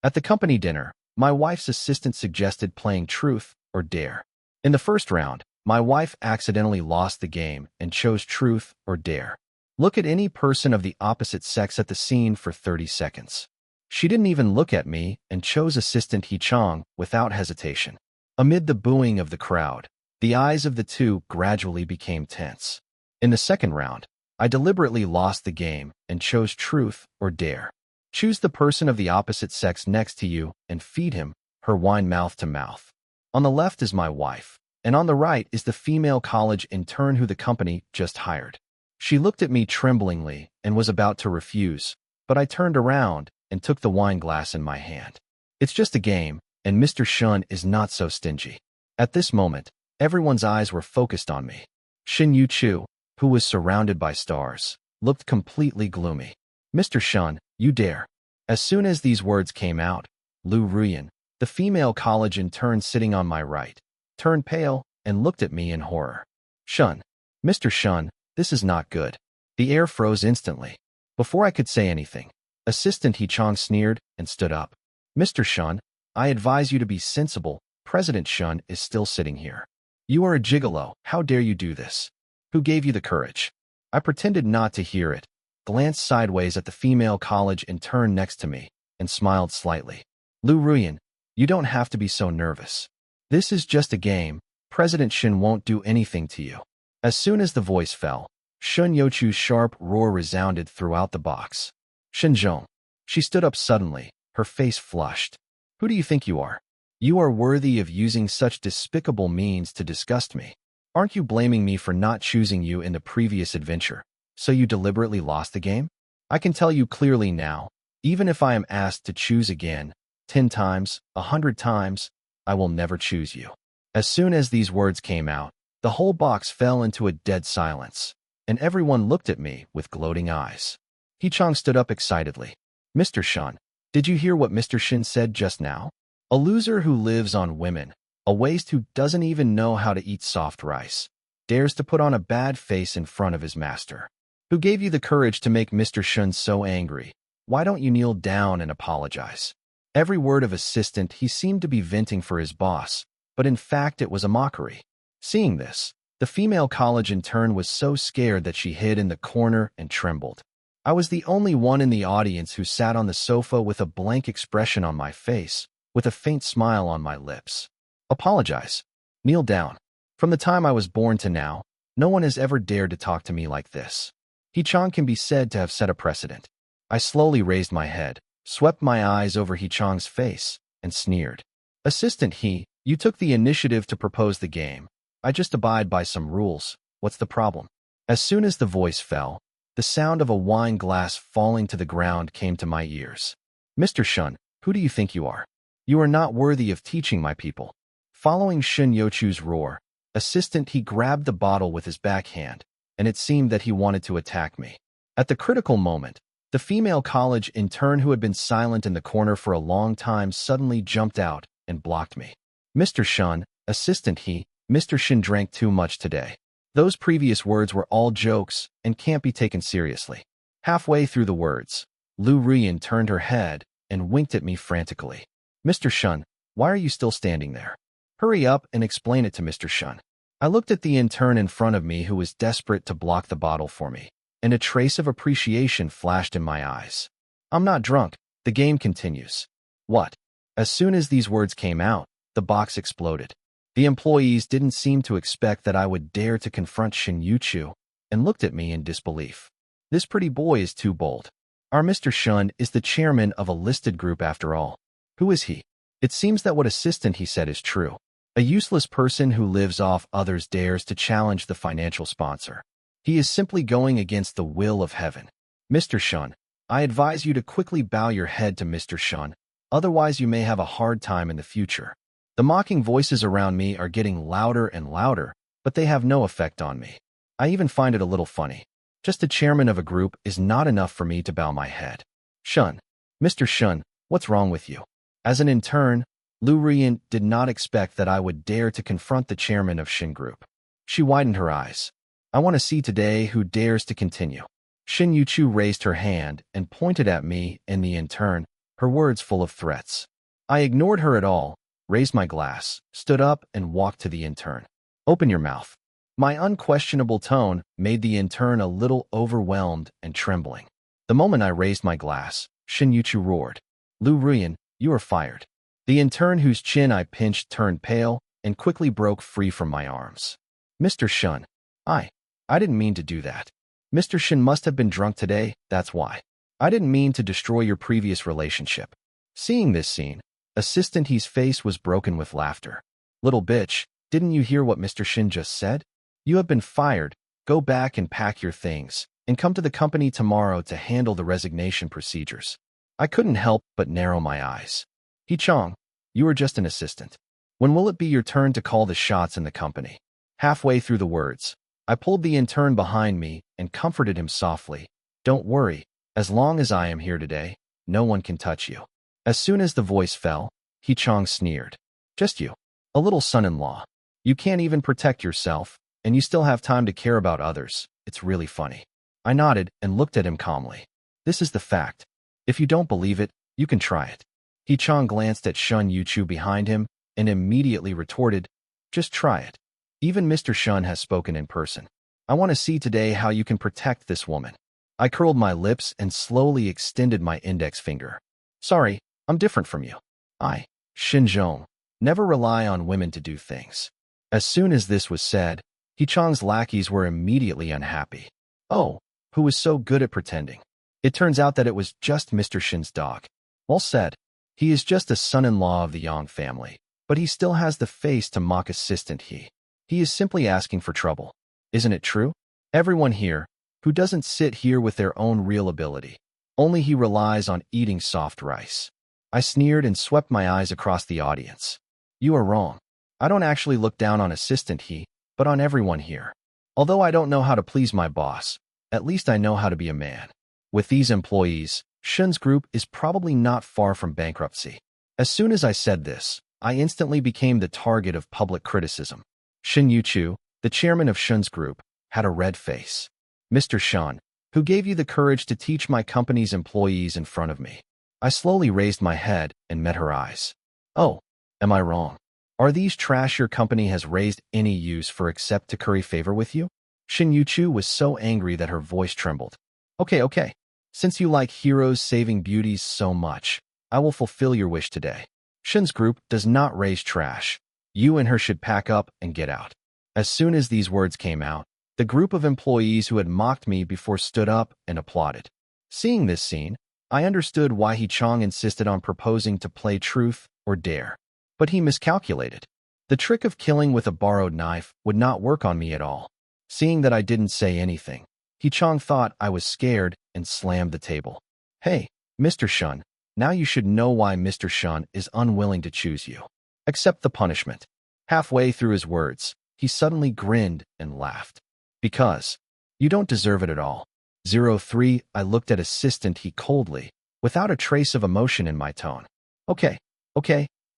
At the company dinner, my wife's assistant suggested playing Truth or Dare. In the first round, my wife accidentally lost the game and chose Truth or Dare. Look at any person of the opposite sex at the scene for 30 seconds. She didn't even look at me and chose Assistant Hee Chang without hesitation. Amid the booing of the crowd, the eyes of the two gradually became tense. In the second round, I deliberately lost the game and chose Truth or Dare. Choose the person of the opposite sex next to you and feed him her wine mouth to mouth. On the left is my wife, and on the right is the female college intern who the company just hired. She looked at me tremblingly and was about to refuse, but I turned around and took the wine glass in my hand. It's just a game, and Mr. Shun is not so stingy. At this moment, everyone's eyes were focused on me. Shin Yu-chu, who was surrounded by stars, looked completely gloomy. Mr. Shun, you dare. As soon as these words came out, Lu Ruyan, the female college intern sitting on my right, turned pale and looked at me in horror. Shun. Mr. Shun, this is not good. The air froze instantly. Before I could say anything, Assistant Hee Chang sneered and stood up. Mr. Shun, I advise you to be sensible. President Shun is still sitting here. You are a gigolo. How dare you do this? Who gave you the courage? I pretended not to hear it, glanced sideways at the female college intern next to me, and smiled slightly. Lu Ruyan, you don't have to be so nervous. This is just a game. President Shin won't do anything to you. As soon as the voice fell, Shun Youchu's sharp roar resounded throughout the box. Shinzhong. She stood up suddenly, her face flushed. Who do you think you are? You are worthy of using such despicable means to disgust me. Aren't you blaming me for not choosing you in the previous adventure, so you deliberately lost the game? I can tell you clearly now, even if I am asked to choose again, 10 times, 100 times, I will never choose you. As soon as these words came out, the whole box fell into a dead silence, and everyone looked at me with gloating eyes. Hee Chang stood up excitedly. Mr. Shun, did you hear what Mr. Shin said just now? A loser who lives on women, a waste who doesn't even know how to eat soft rice, dares to put on a bad face in front of his master. Who gave you the courage to make Mr. Shun so angry? Why don't you kneel down and apologize? Every word of assistant he seemed to be venting for his boss, but in fact it was a mockery. Seeing this, the female college intern was so scared that she hid in the corner and trembled. I was the only one in the audience who sat on the sofa with a blank expression on my face, with a faint smile on my lips. Apologize. Kneel down. From the time I was born to now, no one has ever dared to talk to me like this. Hee Chang can be said to have set a precedent. I slowly raised my head, swept my eyes over Hee Chang's face, and sneered. Assistant Hee, you took the initiative to propose the game. I just abide by some rules. What's the problem? As soon as the voice fell, the sound of a wine glass falling to the ground came to my ears. Mr. Shun, who do you think you are? You are not worthy of teaching my people. Following Shin Youchu's roar, Assistant Hee grabbed the bottle with his backhand, and it seemed that he wanted to attack me. At the critical moment, the female college intern who had been silent in the corner for a long time suddenly jumped out and blocked me. Mr. Shun, Assistant Hee, Mr. Shin drank too much today. Those previous words were all jokes and can't be taken seriously. Halfway through the words, Lu Ruyan turned her head and winked at me frantically. Mr. Shun, why are you still standing there? Hurry up and explain it to Mr. Shun. I looked at the intern in front of me who was desperate to block the bottle for me, and a trace of appreciation flashed in my eyes. I'm not drunk. The game continues. What? As soon as these words came out, the box exploded. The employees didn't seem to expect that I would dare to confront Shin Yu-chu, and looked at me in disbelief. This pretty boy is too bold. Our Mr. Shun is the chairman of a listed group after all. Who is he? It seems that what Assistant Hee said is true. A useless person who lives off others dares to challenge the financial sponsor. He is simply going against the will of heaven. Mr. Shun, I advise you to quickly bow your head to Mr. Shun, otherwise you may have a hard time in the future. The mocking voices around me are getting louder and louder, but they have no effect on me. I even find it a little funny. Just the chairman of a group is not enough for me to bow my head. Shun. Mr. Shun, what's wrong with you? As an intern, Lu Ruyan did not expect that I would dare to confront the chairman of Shin Group. She widened her eyes. I want to see today who dares to continue. Shin Yu-chu raised her hand and pointed at me and the intern, her words full of threats. I ignored her at all, raised my glass, stood up, and walked to the intern. Open your mouth. My unquestionable tone made the intern a little overwhelmed and trembling. The moment I raised my glass, Shin Yuchu roared, Lu Ruyan, you are fired. The intern whose chin I pinched turned pale and quickly broke free from my arms. Mr. Shun, I didn't mean to do that. Mr. Shin must have been drunk today, that's why. I didn't mean to destroy your previous relationship. Seeing this scene, Assistant He's face was broken with laughter. Little bitch, didn't you hear what Mr. Shin just said? You have been fired. Go back and pack your things, and come to the company tomorrow to handle the resignation procedures. I couldn't help but narrow my eyes. He Chong, you are just an assistant. When will it be your turn to call the shots in the company? Halfway through the words, I pulled the intern behind me and comforted him softly. Don't worry, as long as I am here today, no one can touch you. As soon as the voice fell, He Chong sneered. Just you. A little son-in-law. You can't even protect yourself, and you still have time to care about others. It's really funny. I nodded and looked at him calmly. This is the fact. If you don't believe it, you can try it. He Chong glanced at Shun Yuchu behind him and immediately retorted, just try it. Even Mr. Shun has spoken in person. I want to see today how you can protect this woman. I curled my lips and slowly extended my index finger. Sorry, I'm different from you. I, Shin Zhong, never rely on women to do things. As soon as this was said, He Chong's lackeys were immediately unhappy. Oh, who was so good at pretending? It turns out that it was just Mr. Shin's dog. Well said. He is just a son-in-law of the Yang family, but he still has the face to mock Assistant He. He is simply asking for trouble. Isn't it true? Everyone here, who doesn't sit here with their own real ability. Only he relies on eating soft rice. I sneered and swept my eyes across the audience. You are wrong. I don't actually look down on Assistant He, but on everyone here. Although I don't know how to please my boss, at least I know how to be a man. With these employees, Shun's group is probably not far from bankruptcy. As soon as I said this, I instantly became the target of public criticism. Shin Yuchu, the chairman of Shun's group, had a red face. Mr. Shun, who gave you the courage to teach my company's employees in front of me? I slowly raised my head and met her eyes. Oh, am I wrong? Are these trash your company has raised any use for except to curry favor with you? Shin Yuchu was so angry that her voice trembled. Okay. Since you like heroes saving beauties so much, I will fulfill your wish today. Shin's group does not raise trash. You and her should pack up and get out. As soon as these words came out, the group of employees who had mocked me before stood up and applauded. Seeing this scene, I understood why He Chong insisted on proposing to play truth or dare. But he miscalculated. The trick of killing with a borrowed knife would not work on me at all. Seeing that I didn't say anything, He Chong thought I was scared and slammed the table. Hey, Mr. Shun, now you should know why Mr. Shun is unwilling to choose you. Accept the punishment. Halfway through his words, he suddenly grinned and laughed. Because you don't deserve it at all. 03, I looked at Assistant He coldly, without a trace of emotion in my tone. Okay.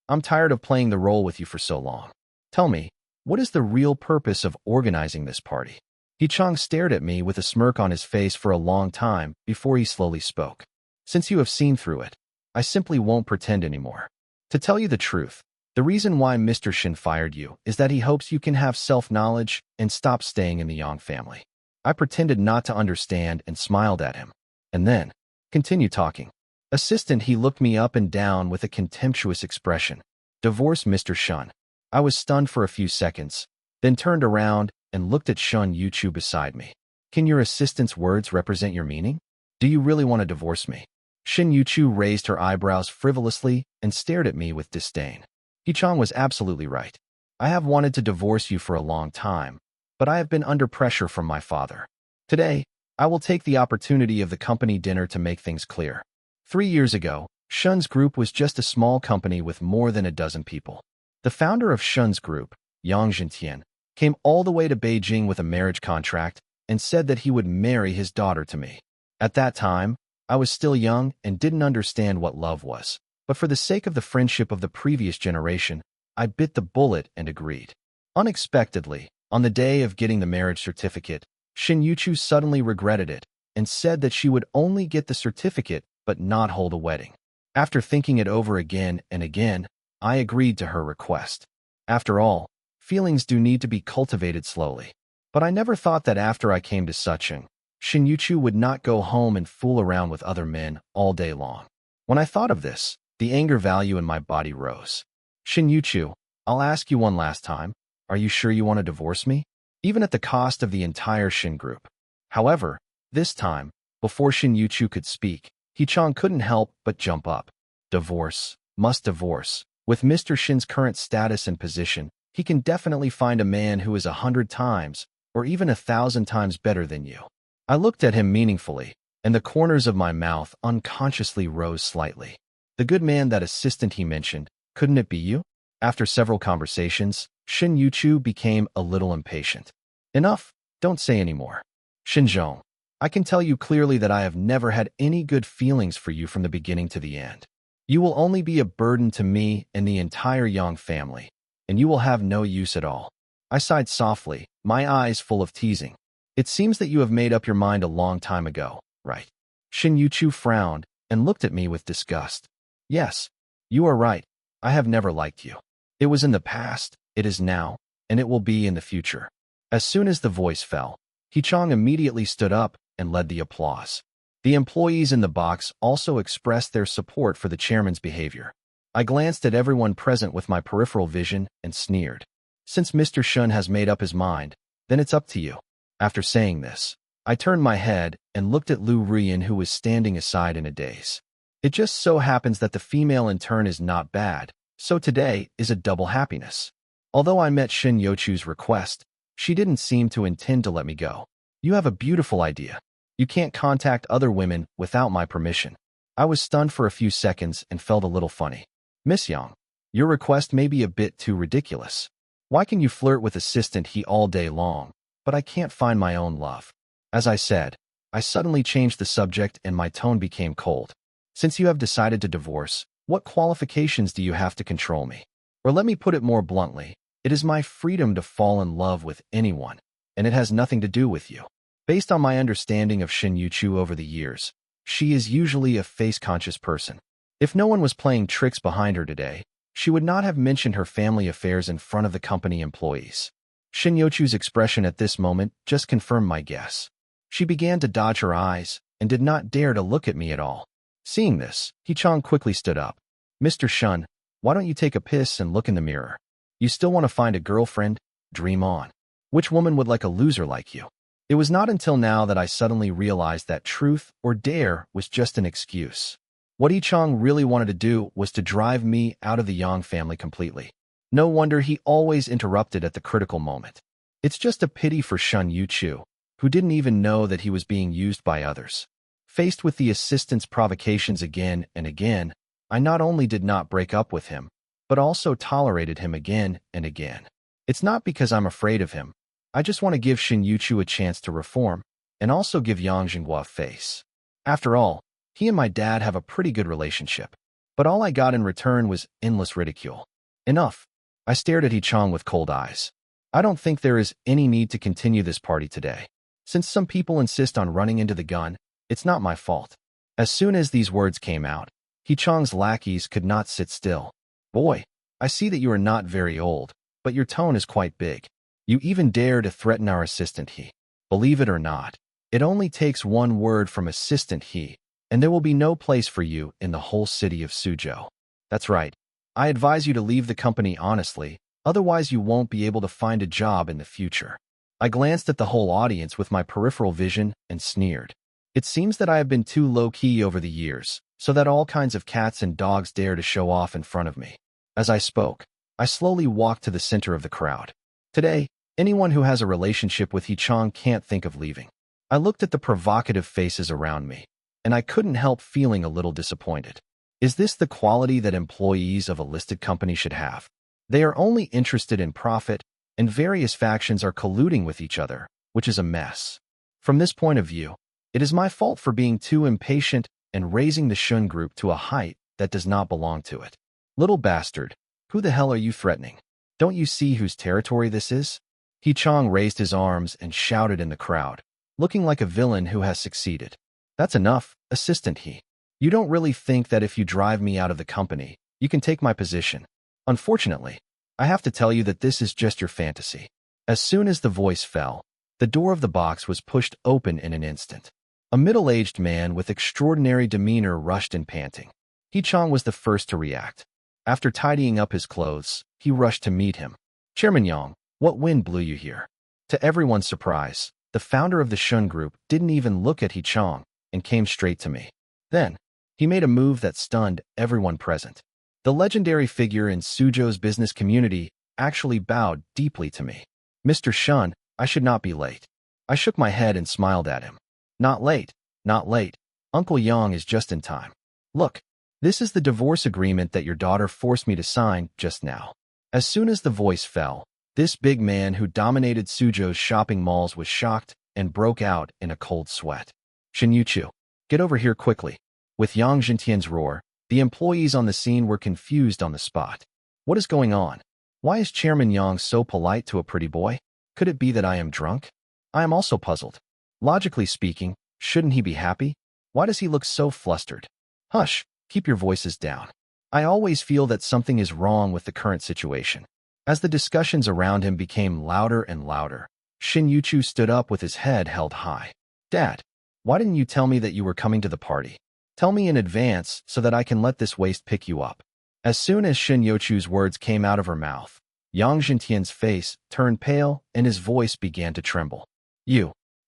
I'm tired of playing the role with you for so long. Tell me, what is the real purpose of organizing this party? He Chong stared at me with a smirk on his face for a long time before he slowly spoke. Since you have seen through it, I simply won't pretend anymore. To tell you the truth, the reason why Mr. Shin fired you is that he hopes you can have self-knowledge and stop staying in the Yang family. I pretended not to understand and smiled at him. And then, continue talking. Assistant He looked me up and down with a contemptuous expression. Divorce Mr. Shun. I was stunned for a few seconds, then turned around and looked at Shun Yuchu beside me. Can your assistant's words represent your meaning? Do you really want to divorce me? Shin Yuchu raised her eyebrows frivolously and stared at me with disdain. He Chong was absolutely right. I have wanted to divorce you for a long time, but I have been under pressure from my father. Today, I will take the opportunity of the company dinner to make things clear. 3 years ago, Shun's group was just a small company with more than a dozen people. The founder of Shun's group, Yang Zhentian, came all the way to Beijing with a marriage contract and said that he would marry his daughter to me. At that time, I was still young and didn't understand what love was. But for the sake of the friendship of the previous generation, I bit the bullet and agreed. Unexpectedly, on the day of getting the marriage certificate, Shin Yuchu suddenly regretted it and said that she would only get the certificate but not hold a wedding. After thinking it over again and again, I agreed to her request. After all, feelings do need to be cultivated slowly. But I never thought that after I came to Sucheng, Shin Yuchu would not go home and fool around with other men all day long. When I thought of this, the anger value in my body rose. Shin Yuchu, I'll ask you one last time. Are you sure you want to divorce me? Even at the cost of the entire Shin group. However, this time, before Shin Yuchu could speak, Hee-chang couldn't help but jump up. Divorce. Must divorce. With Mr. Shin's current status and position, he can definitely find a man who is 100 times, or even 1,000 times better than you. I looked at him meaningfully, and the corners of my mouth unconsciously rose slightly. The good man, that assistant he mentioned, couldn't it be you? After several conversations, Shin Yuchu became a little impatient. Enough, don't say any more. Shinzhong, I can tell you clearly that I have never had any good feelings for you from the beginning to the end. You will only be a burden to me and the entire Yang family, and you will have no use at all. I sighed softly, my eyes full of teasing. It seems that you have made up your mind a long time ago, right? Shin Yuchu frowned and looked at me with disgust. Yes, you are right. I have never liked you. It was in the past, it is now, and it will be in the future. As soon as the voice fell, Hee-chang immediately stood up and led the applause. The employees in the box also expressed their support for the chairman's behavior. I glanced at everyone present with my peripheral vision and sneered. Since Mr. Shun has made up his mind, then it's up to you. After saying this, I turned my head and looked at Lu Ruiyan, who was standing aside in a daze. It just so happens that the female in turn is not bad, so today is a double happiness. Although I met Shin Yuchu's request, she didn't seem to intend to let me go. You have a beautiful idea. You can't contact other women without my permission. I was stunned for a few seconds and felt a little funny. Miss Yang, your request may be a bit too ridiculous. Why can you flirt with Assistant He all day long, but I can't find my own love? As I said, I suddenly changed the subject and my tone became cold. Since you have decided to divorce, what qualifications do you have to control me? Or let me put it more bluntly, it is my freedom to fall in love with anyone, and it has nothing to do with you. Based on my understanding of Shin Yuchu over the years, she is usually a face-conscious person. If no one was playing tricks behind her today, she would not have mentioned her family affairs in front of the company employees. Shin Yuchu's expression at this moment just confirmed my guess. She began to dodge her eyes and did not dare to look at me at all. Seeing this, Hee-chang quickly stood up. Mr. Shun, why don't you take a piss and look in the mirror? You still want to find a girlfriend? Dream on. Which woman would like a loser like you? It was not until now that I suddenly realized that truth or dare was just an excuse. What Hee-chang really wanted to do was to drive me out of the Yang family completely. No wonder he always interrupted at the critical moment. It's just a pity for Shin Yuchu, who didn't even know that he was being used by others. Faced with the assistant's provocations again and again, I not only did not break up with him, but also tolerated him again and again. It's not because I'm afraid of him. I just want to give Shin Yuchu a chance to reform, and also give Yang Jinghua a face. After all, he and my dad have a pretty good relationship. But all I got in return was endless ridicule. Enough. I stared at Hee-chang with cold eyes. I don't think there is any need to continue this party today. Since some people insist on running into the gun, it's not my fault. As soon as these words came out, Hee-chang's lackeys could not sit still. Boy, I see that you are not very old, but your tone is quite big. You even dare to threaten our Assistant He. Believe it or not, it only takes one word from Assistant He, and there will be no place for you in the whole city of Suzhou. That's right. I advise you to leave the company honestly, otherwise you won't be able to find a job in the future. I glanced at the whole audience with my peripheral vision and sneered. It seems that I have been too low-key over the years, so that all kinds of cats and dogs dare to show off in front of me. As I spoke, I slowly walked to the center of the crowd. Today, anyone who has a relationship with Hee-chang can't think of leaving. I looked at the provocative faces around me, and I couldn't help feeling a little disappointed. Is this the quality that employees of a listed company should have? They are only interested in profit, and various factions are colluding with each other, which is a mess. From this point of view, it is my fault for being too impatient and raising the Shun group to a height that does not belong to it. Little bastard, who the hell are you threatening? Don't you see whose territory this is? Hee-chang raised his arms and shouted in the crowd, looking like a villain who has succeeded. That's enough, Assistant He. You don't really think that if you drive me out of the company, you can take my position. Unfortunately, I have to tell you that this is just your fantasy. As soon as the voice fell, the door of the box was pushed open in an instant. A middle-aged man with extraordinary demeanor rushed in panting. Hee-chang was the first to react. After tidying up his clothes, he rushed to meet him. Chairman Yang, what wind blew you here? To everyone's surprise, the founder of the Shun Group didn't even look at Hee-chang and came straight to me. Then, he made a move that stunned everyone present. The legendary figure in Suzhou's business community actually bowed deeply to me. Mr. Shun, I should not be late. I shook my head and smiled at him. Not late, not late. Uncle Yang is just in time. Look, this is the divorce agreement that your daughter forced me to sign just now. As soon as the voice fell, this big man who dominated Suzhou's shopping malls was shocked and broke out in a cold sweat. Shin Yuchu, get over here quickly. With Yang Jintian's roar, the employees on the scene were confused on the spot. What is going on? Why is Chairman Yang so polite to a pretty boy? Could it be that I am drunk? I am also puzzled. Logically speaking, shouldn't he be happy? Why does he look so flustered? Hush, keep your voices down. I always feel that something is wrong with the current situation. As the discussions around him became louder and louder, Shin Yuchu stood up with his head held high. Dad, why didn't you tell me that you were coming to the party? Tell me in advance so that I can let this waste pick you up. As soon as Shin Yuchu's words came out of her mouth, Yang Jintian's face turned pale and his voice began to tremble.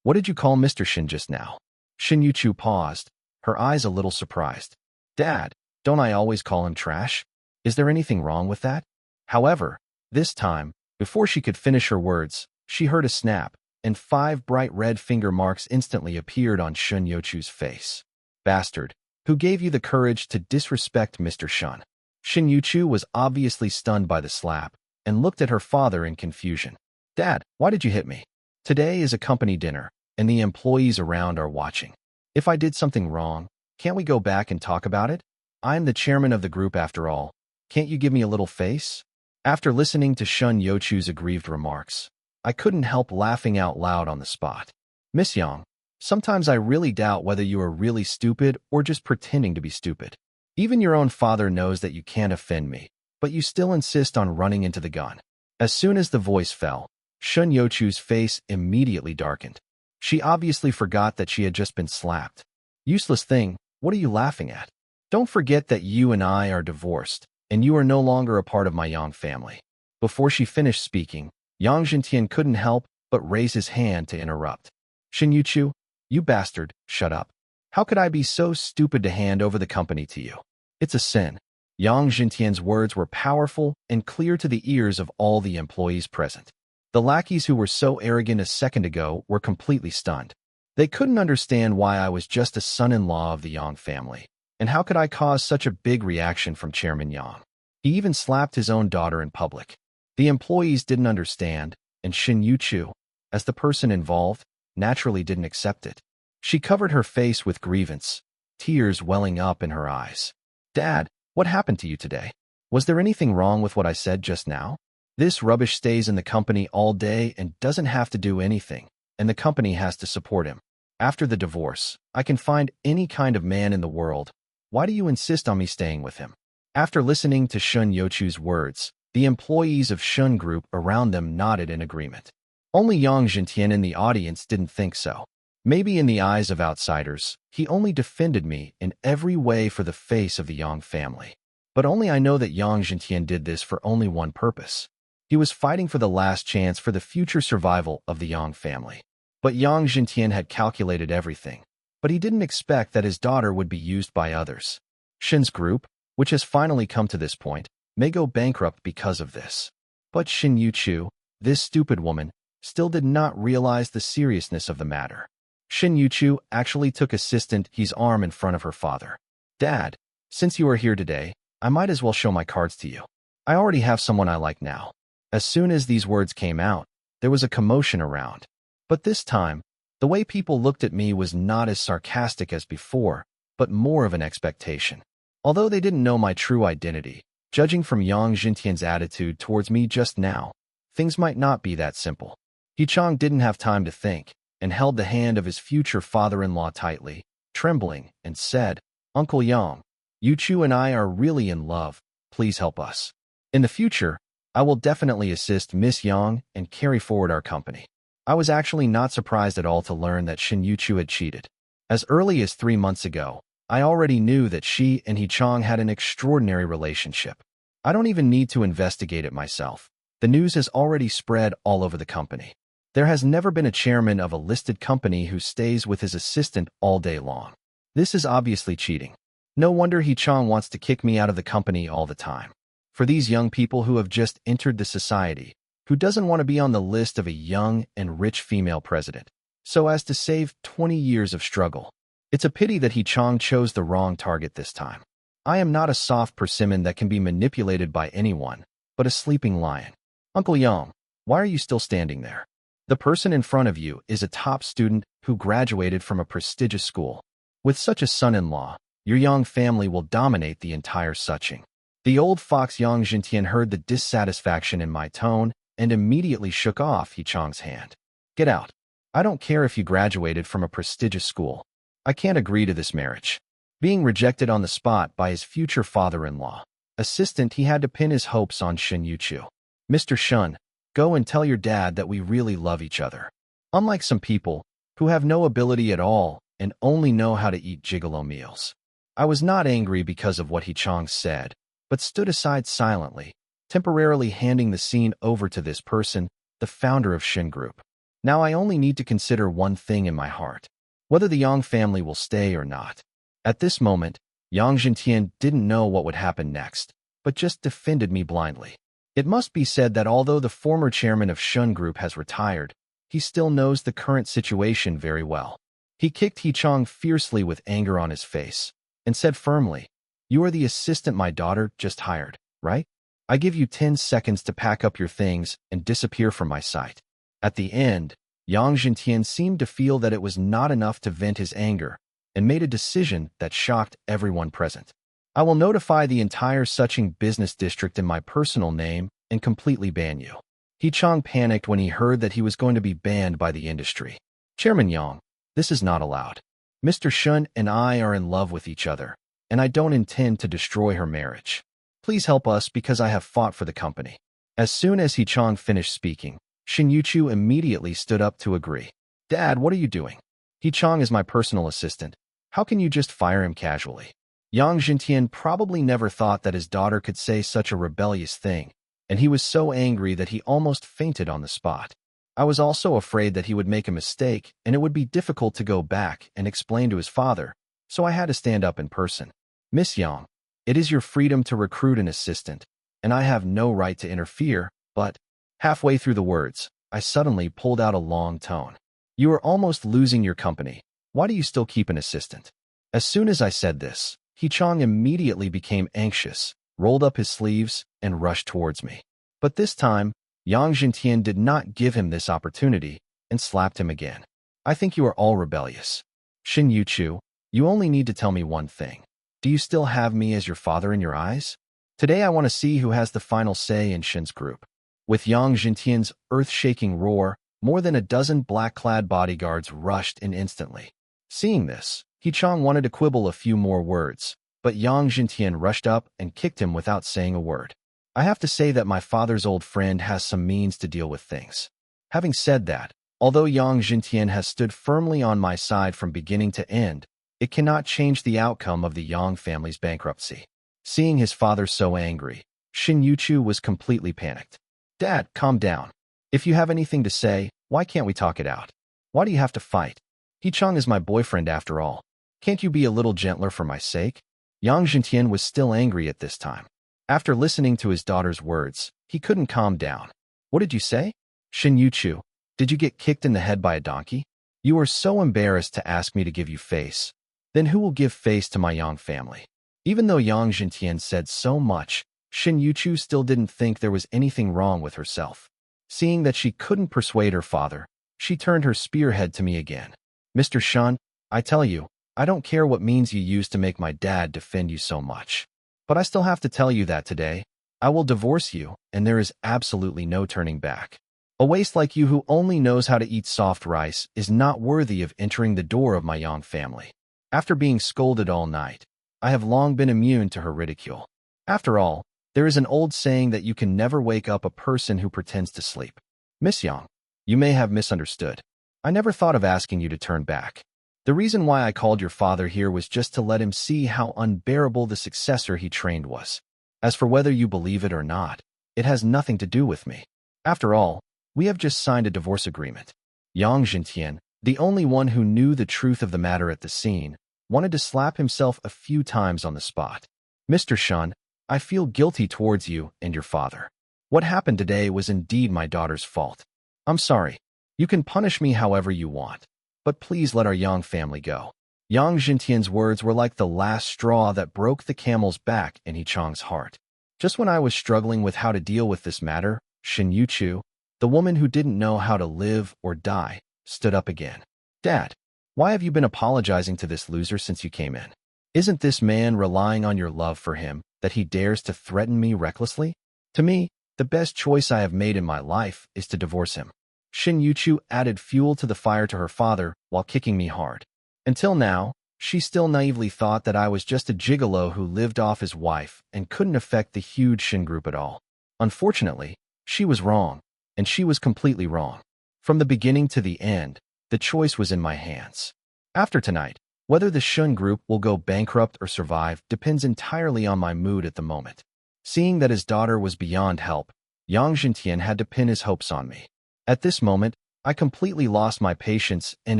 What did you call Mr. Shin just now? Shin Yuchu paused, her eyes a little surprised. Dad, don't I always call him trash? Is there anything wrong with that? However, this time, before she could finish her words, she heard a snap, and 5 bright red finger marks instantly appeared on Shin Yuchu's face. Bastard, who gave you the courage to disrespect Mr. Shun? Shin Yuchu was obviously stunned by the slap and looked at her father in confusion. Dad, why did you hit me? Today is a company dinner, and the employees around are watching. If I did something wrong, can't we go back and talk about it? I'm the chairman of the group after all. Can't you give me a little face? After listening to Shun Yuchu's aggrieved remarks, I couldn't help laughing out loud on the spot. Miss Yang, sometimes I really doubt whether you are really stupid or just pretending to be stupid. Even your own father knows that you can't offend me, but you still insist on running into the gun. As soon as the voice fell, Shun Yuchu's face immediately darkened. She obviously forgot that she had just been slapped. Useless thing, what are you laughing at? Don't forget that you and I are divorced, and you are no longer a part of my Yang family. Before she finished speaking, Yang Jintian couldn't help but raise his hand to interrupt. Shin Yuchu, you bastard, shut up. How could I be so stupid to hand over the company to you? It's a sin. Yang Jintian's words were powerful and clear to the ears of all the employees present. The lackeys who were so arrogant a second ago were completely stunned. They couldn't understand why I was just a son-in-law of the Yang family, and how could I cause such a big reaction from Chairman Yang? He even slapped his own daughter in public. The employees didn't understand, and Shin Yuchu, as the person involved, naturally didn't accept it. She covered her face with grievance, tears welling up in her eyes. Dad, what happened to you today? Was there anything wrong with what I said just now? This rubbish stays in the company all day and doesn't have to do anything, and the company has to support him. After the divorce, I can find any kind of man in the world. Why do you insist on me staying with him? After listening to Shun Yuchu's words, the employees of Shun Group around them nodded in agreement. Only Yang Jintian in the audience didn't think so. Maybe in the eyes of outsiders, he only defended me in every way for the face of the Yang family. But only I know that Yang Jintian did this for only one purpose. He was fighting for the last chance for the future survival of the Yang family. But Yang Jintian had calculated everything. But he didn't expect that his daughter would be used by others. Shin's group, which has finally come to this point, may go bankrupt because of this. But Shin Yuchu, this stupid woman, still did not realize the seriousness of the matter. Shin Yuchu actually took Assistant He's arm in front of her father. Dad, since you are here today, I might as well show my cards to you. I already have someone I like now. As soon as these words came out, there was a commotion around. But this time, the way people looked at me was not as sarcastic as before, but more of an expectation. Although they didn't know my true identity, judging from Yang Jintian's attitude towards me just now, things might not be that simple. Hee-chang didn't have time to think, and held the hand of his future father-in-law tightly, trembling, and said, Uncle Yang, Yuchu and I are really in love. Please help us. In the future, I will definitely assist Miss Yang and carry forward our company. I was actually not surprised at all to learn that Shin Yuchu had cheated. As early as 3 months ago, I already knew that she and He Chong had an extraordinary relationship. I don't even need to investigate it myself. The news has already spread all over the company. There has never been a chairman of a listed company who stays with his assistant all day long. This is obviously cheating. No wonder He Chong wants to kick me out of the company all the time. For these young people who have just entered the society, who doesn't want to be on the list of a young and rich female president, so as to save 20 years of struggle? It's a pity that He Chong chose the wrong target this time. I am not a soft persimmon that can be manipulated by anyone, but a sleeping lion. Uncle Yang, why are you still standing there? The person in front of you is a top student who graduated from a prestigious school. With such a son-in-law, your Yang family will dominate the entire Suching. The old fox Yang Jintian heard the dissatisfaction in my tone and immediately shook off He Chong's hand. Get out. I don't care if you graduated from a prestigious school. I can't agree to this marriage. Being rejected on the spot by his future father-in-law assistant, he had to pin his hopes on Shin Yuchu. Mr. Shun, go and tell your dad that we really love each other. Unlike some people who have no ability at all and only know how to eat gigolo meals. I was not angry because of what He Chong said, but stood aside silently, temporarily handing the scene over to this person, the founder of Shin Group. Now I only need to consider one thing in my heart: whether the Yang family will stay or not. At this moment, Yang Jintian didn't know what would happen next, but just defended me blindly. It must be said that although the former chairman of Shun Group has retired, he still knows the current situation very well. He kicked He Chong fiercely with anger on his face and said firmly, "You are the assistant my daughter just hired, right? I give you 10 seconds to pack up your things and disappear from my sight." At the end, Yang Jintian seemed to feel that it was not enough to vent his anger and made a decision that shocked everyone present. I will notify the entire Suching business district in my personal name and completely ban you. He Chong panicked when he heard that he was going to be banned by the industry. Chairman Yang, this is not allowed. Mr. Shun and I are in love with each other, and I don't intend to destroy her marriage. Please help us because I have fought for the company. As soon as He Chong finished speaking, Shin Yuchu immediately stood up to agree. Dad, what are you doing? He Chong is my personal assistant. How can you just fire him casually? Yang Jintian probably never thought that his daughter could say such a rebellious thing, and he was so angry that he almost fainted on the spot. I was also afraid that he would make a mistake and it would be difficult to go back and explain to his father, so I had to stand up in person. Miss Yang, it is your freedom to recruit an assistant, and I have no right to interfere, but halfway through the words, I suddenly pulled out a long tone. You are almost losing your company. Why do you still keep an assistant? As soon as I said this, He Chong immediately became anxious, rolled up his sleeves, and rushed towards me. But this time, Yang Jintian did not give him this opportunity and slapped him again. I think you are all rebellious. Shin Yuchu, you only need to tell me one thing. Do you still have me as your father in your eyes? Today I want to see who has the final say in Shin's group. With Yang Jintian's earth-shaking roar, more than a dozen black-clad bodyguards rushed in instantly. Seeing this, He Chong wanted to quibble a few more words, but Yang Jintian rushed up and kicked him without saying a word. I have to say that my father's old friend has some means to deal with things. Having said that, although Yang Jintian has stood firmly on my side from beginning to end, it cannot change the outcome of the Yang family's bankruptcy. Seeing his father so angry, Shin Yuchu was completely panicked. Dad, calm down. If you have anything to say, why can't we talk it out? Why do you have to fight? He Chong is my boyfriend after all. Can't you be a little gentler for my sake? Yang Jintian was still angry at this time. After listening to his daughter's words, he couldn't calm down. What did you say? Shin Yuchu, did you get kicked in the head by a donkey? You are so embarrassed to ask me to give you face. Then who will give face to my Yang family? Even though Yang Jintian said so much, Shin Yuchu still didn't think there was anything wrong with herself. Seeing that she couldn't persuade her father, she turned her spearhead to me again. Mr. Shun, I tell you, I don't care what means you use to make my dad defend you so much. But I still have to tell you that today, I will divorce you, and there is absolutely no turning back. A waste like you who only knows how to eat soft rice is not worthy of entering the door of my Yang family. After being scolded all night, I have long been immune to her ridicule. After all, there is an old saying that you can never wake up a person who pretends to sleep. Miss Yang, you may have misunderstood. I never thought of asking you to turn back. The reason why I called your father here was just to let him see how unbearable the successor he trained was. As for whether you believe it or not, it has nothing to do with me. After all, we have just signed a divorce agreement. Yang Jintian, the only one who knew the truth of the matter at the scene, wanted to slap himself a few times on the spot. Mr. Shun, I feel guilty towards you and your father. What happened today was indeed my daughter's fault. I'm sorry. You can punish me however you want, but please let our Yang family go. Yang Jintian's words were like the last straw that broke the camel's back in He Chang's heart. Just when I was struggling with how to deal with this matter, Shin Yuchu, the woman who didn't know how to live or die, stood up again. Dad, why have you been apologizing to this loser since you came in? Isn't this man relying on your love for him that he dares to threaten me recklessly? To me, the best choice I have made in my life is to divorce him. Shin Yuchu added fuel to the fire to her father while kicking me hard. Until now, she still naively thought that I was just a gigolo who lived off his wife and couldn't affect the huge Shin group at all. Unfortunately, she was wrong, and she was completely wrong. From the beginning to the end, the choice was in my hands. After tonight, whether the Shun group will go bankrupt or survive depends entirely on my mood at the moment. Seeing that his daughter was beyond help, Yang Jintian had to pin his hopes on me. At this moment, I completely lost my patience and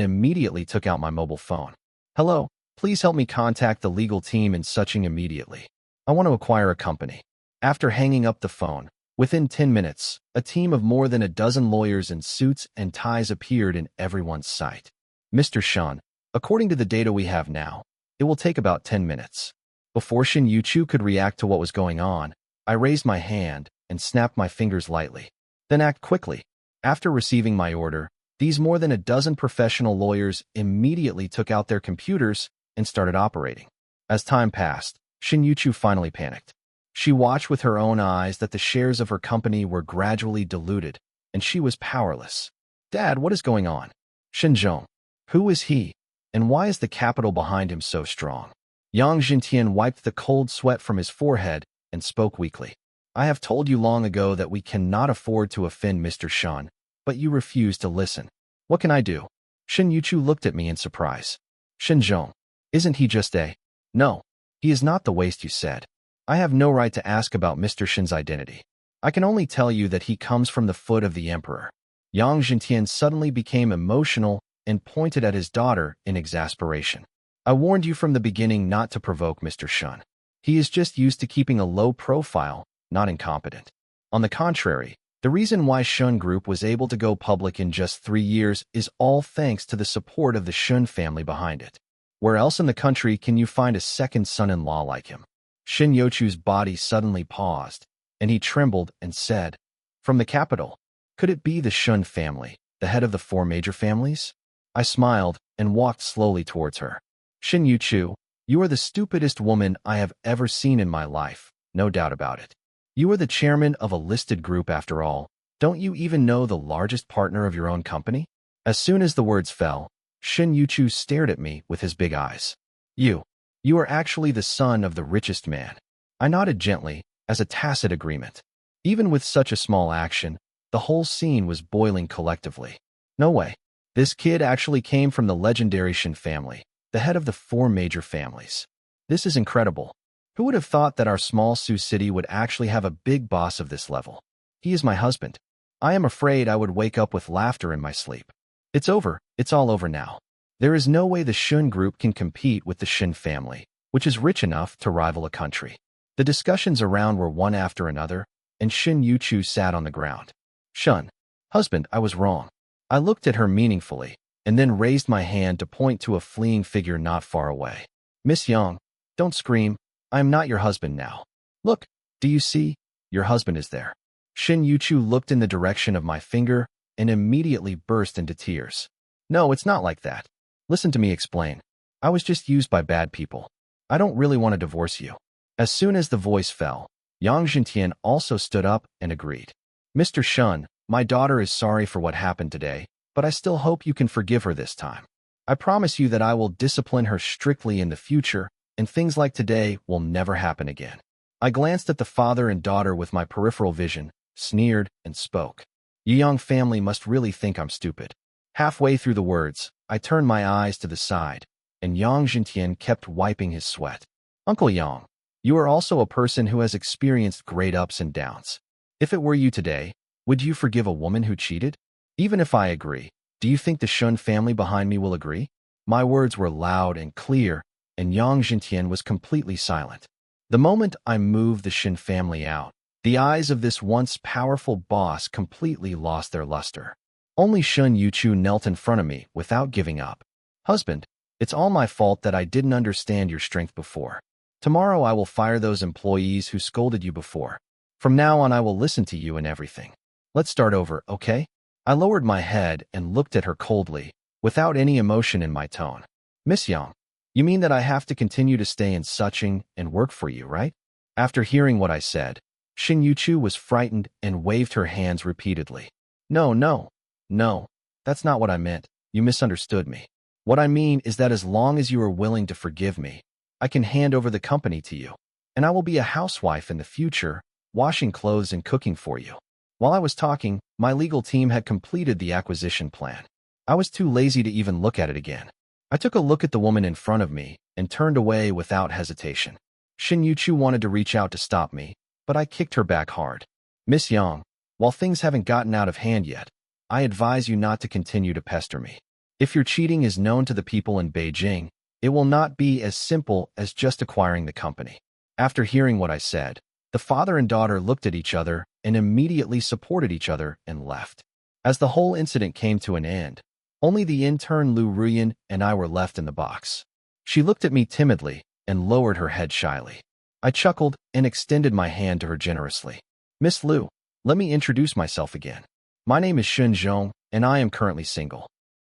immediately took out my mobile phone. Hello, please help me contact the legal team in Suching immediately. I want to acquire a company. After hanging up the phone, within 10 minutes, a team of more than a dozen lawyers in suits and ties appeared in everyone's sight. Mr. Shun, according to the data we have now, it will take about 10 minutes. Before Shin Yuchu could react to what was going on, I raised my hand and snapped my fingers lightly. Then act quickly. After receiving my order, these more than a dozen professional lawyers immediately took out their computers and started operating. As time passed, Shin Yuchu finally panicked. She watched with her own eyes that the shares of her company were gradually diluted, and she was powerless. Dad, what is going on? Shin Zhong. Who is he? And why is the capital behind him so strong? Yang Jintian wiped the cold sweat from his forehead and spoke weakly. I have told you long ago that we cannot afford to offend Mr. Shun, but you refuse to listen. What can I do? Shin Yuchu looked at me in surprise. Shin Zhong, isn't he just a... No, he is not the waste you said. I have no right to ask about Mr. Shin's identity. I can only tell you that he comes from the foot of the emperor. Yang Jintian suddenly became emotional and pointed at his daughter in exasperation. I warned you from the beginning not to provoke Mr. Shun. He is just used to keeping a low profile, not incompetent. On the contrary, the reason why Shun Group was able to go public in just 3 years is all thanks to the support of the Shun family behind it. Where else in the country can you find a second son-in-law like him? Shin Yuchu's body suddenly paused, and he trembled and said, From the capital, could it be the Shun family, the head of the 4 major families? I smiled and walked slowly towards her. Shin Yuchu, you are the stupidest woman I have ever seen in my life, no doubt about it. You are the chairman of a listed group after all. Don't you even know the largest partner of your own company? As soon as the words fell, Shin Yuchu stared at me with his big eyes. You are actually the son of the richest man. I nodded gently, as a tacit agreement. Even with such a small action, the whole scene was boiling collectively. No way. This kid actually came from the legendary Shin family, the head of the 4 major families. This is incredible. Who would have thought that our small Sioux city would actually have a big boss of this level? He is my husband. I am afraid I would wake up with laughter in my sleep. It's over. It's all over now. There is no way the Shun group can compete with the Shin family, which is rich enough to rival a country. The discussions around were one after another, and Shin Yuchu sat on the ground. Shun, husband, I was wrong. I looked at her meaningfully, and then raised my hand to point to a fleeing figure not far away. Miss Yang, don't scream. I am not your husband now. Look, do you see? Your husband is there. Shin Yuchu looked in the direction of my finger and immediately burst into tears. No, it's not like that. Listen to me explain. I was just used by bad people. I don't really want to divorce you. As soon as the voice fell, Yang Jintian also stood up and agreed. Mr. Shun, my daughter is sorry for what happened today, but I still hope you can forgive her this time. I promise you that I will discipline her strictly in the future and things like today will never happen again. I glanced at the father and daughter with my peripheral vision, sneered, and spoke. You young family must really think I'm stupid. Halfway through the words, I turned my eyes to the side, and Yang Jintian kept wiping his sweat. Uncle Yang, you are also a person who has experienced great ups and downs. If it were you today, would you forgive a woman who cheated? Even if I agree, do you think the Shun family behind me will agree? My words were loud and clear, and Yang Jintian was completely silent. The moment I moved the Shin family out, the eyes of this once powerful boss completely lost their luster. Only Shun Yuchu knelt in front of me without giving up. Husband, it's all my fault that I didn't understand your strength before. Tomorrow I will fire those employees who scolded you before. From now on I will listen to you in everything. Let's start over, okay? I lowered my head and looked at her coldly, without any emotion in my tone. Miss Yang, you mean that I have to continue to stay in Suching and work for you, right? After hearing what I said, Shin Yuchu was frightened and waved her hands repeatedly. No, that's not what I meant. You misunderstood me. What I mean is that as long as you are willing to forgive me, I can hand over the company to you, and I will be a housewife in the future, washing clothes and cooking for you. While I was talking, my legal team had completed the acquisition plan. I was too lazy to even look at it again. I took a look at the woman in front of me and turned away without hesitation. Shin Yuchu wanted to reach out to stop me, but I kicked her back hard. Miss Yang, while things haven't gotten out of hand yet, I advise you not to continue to pester me. If your cheating is known to the people in Beijing, it will not be as simple as just acquiring the company. After hearing what I said, the father and daughter looked at each other and immediately supported each other and left. As the whole incident came to an end, only the intern Lu Ruyan and I were left in the box. She looked at me timidly and lowered her head shyly. I chuckled and extended my hand to her generously. Miss Lu, let me introduce myself again. My name is Shun Zhong, and I am currently single.